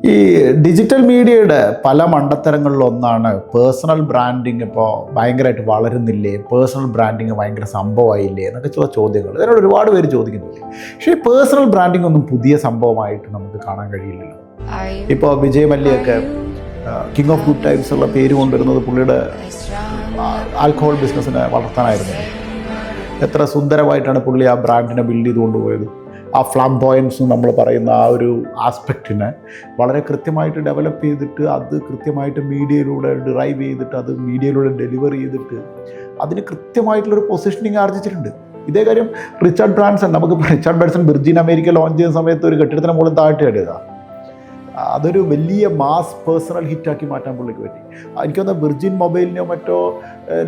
ഈ ഡിജിറ്റൽ മീഡിയയുടെ പല മണ്ടത്തരങ്ങളിലൊന്നാണ് പേഴ്സണൽ ബ്രാൻഡിങ്. ഇപ്പോൾ ഭയങ്കരമായിട്ട് വളരുന്നില്ലേ, പേഴ്സണൽ ബ്രാൻഡിങ് ഭയങ്കര സംഭവമായില്ലേ എന്നൊക്കെ ചില ചോദ്യങ്ങൾ ഇതിനോട് ഒരുപാട് പേര് ചോദിക്കുന്നില്ലേ. പക്ഷേ ഈ പേഴ്സണൽ ബ്രാൻഡിങ് ഒന്നും പുതിയ സംഭവമായിട്ട് നമുക്ക് കാണാൻ കഴിയില്ലല്ലോ. ഇപ്പോൾ വിജയ് മല്യയൊക്കെ കിങ് ഓഫ് ഗുഡ് ടൈംസ് ഉള്ള പേര് കൊണ്ടുവരുന്നത് പുള്ളിയുടെ ആൽക്കഹോൾ ബിസിനസ്സിനെ വളർത്താനായിരുന്നു. എത്ര സുന്ദരമായിട്ടാണ് പുള്ളി ആ ബ്രാൻഡിനെ ബിൽഡ് ചെയ്ത് കൊണ്ടുപോയത്. ആ ഫ്ലാംബോയൻസ് നമ്മൾ പറയുന്ന ആ ഒരു ആസ്പെക്റ്റിനെ വളരെ കൃത്യമായിട്ട് ഡെവലപ്പ് ചെയ്തിട്ട് അത് കൃത്യമായിട്ട് മീഡിയയിലൂടെ ഡിറൈവ് ചെയ്തിട്ട് അത് മീഡിയയിലൂടെ ഡെലിവർ ചെയ്തിട്ട് അതിന് കൃത്യമായിട്ടുള്ളൊരു പൊസിഷനിങ് ആർജിച്ചിട്ടുണ്ട്. ഇതേ കാര്യം റിച്ചാർഡ് ബ്രാൻസൺ, നമുക്കിപ്പോൾ Richard Branson virgin America launch ചെയ്യുന്ന സമയത്ത് ഒരു കെട്ടിടത്തിന് മുകളിൽ താഴ്ത്തിയിടുക, അതൊരു വലിയ മാസ് പേഴ്സണൽ ഹിറ്റാക്കി മാറ്റാൻ പുള്ളിക്ക് പറ്റി. എനിക്ക് തോന്നുന്നത് വിർജിൻ മൊബൈലിനോ മറ്റോ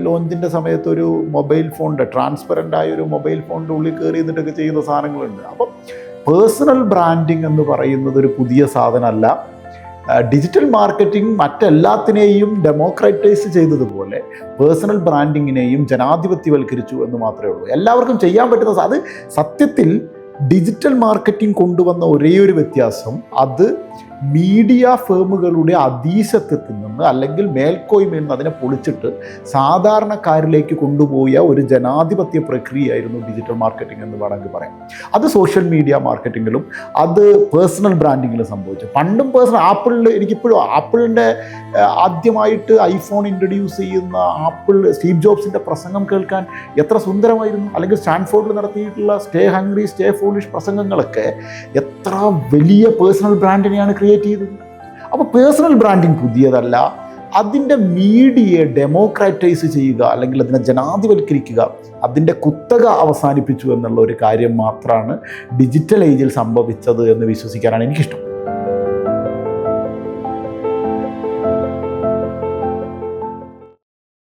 ലോഞ്ചിൻ്റെ സമയത്ത് ഒരു മൊബൈൽ ഫോണിൻ്റെ ട്രാൻസ്പെറൻ്റ് ആയ ഒരു മൊബൈൽ ഫോണിൻ്റെ ഉള്ളിൽ കയറി നിന്നിട്ടൊക്കെ ചെയ്യുന്ന സാധനങ്ങളുണ്ട്. അപ്പം പേഴ്സണൽ ബ്രാൻഡിങ് എന്ന് പറയുന്നത് ഒരു പുതിയ സാധനമല്ല. ഡിജിറ്റൽ മാർക്കറ്റിംഗ് മറ്റെല്ലാത്തിനെയും ഡെമോക്രാറ്റൈസ് ചെയ്തതുപോലെ പേഴ്സണൽ ബ്രാൻഡിങ്ങിനെയും ജനാധിപത്യവൽക്കരിച്ചു എന്ന് മാത്രമേ ഉള്ളൂ. എല്ലാവർക്കും ചെയ്യാൻ പറ്റുന്ന അത് സത്യത്തിൽ ഡിജിറ്റൽ മാർക്കറ്റിംഗ് കൊണ്ടുവന്ന ഒരേ ഒരു വ്യത്യാസം, അത് മീഡിയ ഫേമുകളുടെ അധീശത്വത്തിൽ നിന്ന് അല്ലെങ്കിൽ മേൽക്കോയ്മയിൽ നിന്ന് അതിനെ പൊളിച്ചിട്ട് സാധാരണക്കാരിലേക്ക് കൊണ്ടുപോയ ഒരു ജനാധിപത്യ പ്രക്രിയയായിരുന്നു ഡിജിറ്റൽ മാർക്കറ്റിംഗ് എന്ന് വേണമെങ്കിൽ പറയാം. അത് സോഷ്യൽ മീഡിയ മാർക്കറ്റിങ്ങിലും അത് പേഴ്സണൽ ബ്രാൻഡിങ്ങിലും സംഭവിച്ചു. പണ്ടും ആപ്പിളിൽ എനിക്കിപ്പോഴും ആപ്പിളിൻ്റെ ആദ്യമായിട്ട് ഐഫോൺ ഇൻട്രൊഡ്യൂസ് ചെയ്യുന്ന സ്റ്റീവ് ജോബ്സിൻ്റെ പ്രസംഗം കേൾക്കാൻ എത്ര സുന്ദരമായിരുന്നു. അല്ലെങ്കിൽ സ്റ്റാൻഫോർഡിൽ നടത്തിയിട്ടുള്ള സ്റ്റേ ഹംഗ്രി സ്റ്റേ ഫൂളിഷ് പ്രസംഗങ്ങളൊക്കെ എത്ര വലിയ പേഴ്സണൽ ബ്രാൻഡിനെയാണ് ക്രിയേറ്റ് ചെയ്തത്. അപ്പോൾ പേഴ്സണൽ ബ്രാൻഡിങ് പുതിയതല്ല, അതിൻ്റെ മീഡിയയെ ഡെമോക്രാറ്റൈസ് ചെയ്യുക അല്ലെങ്കിൽ അതിനെ ജനാധിപത്കരിക്കുക, അതിൻ്റെ കുത്തക അവസാനിപ്പിച്ചു എന്നുള്ള ഒരു കാര്യം മാത്രമാണ് ഡിജിറ്റൽ ഏജിൽ സംഭവിച്ചത് എന്ന് വിശ്വസിക്കാനാണ് എനിക്കിഷ്ടം.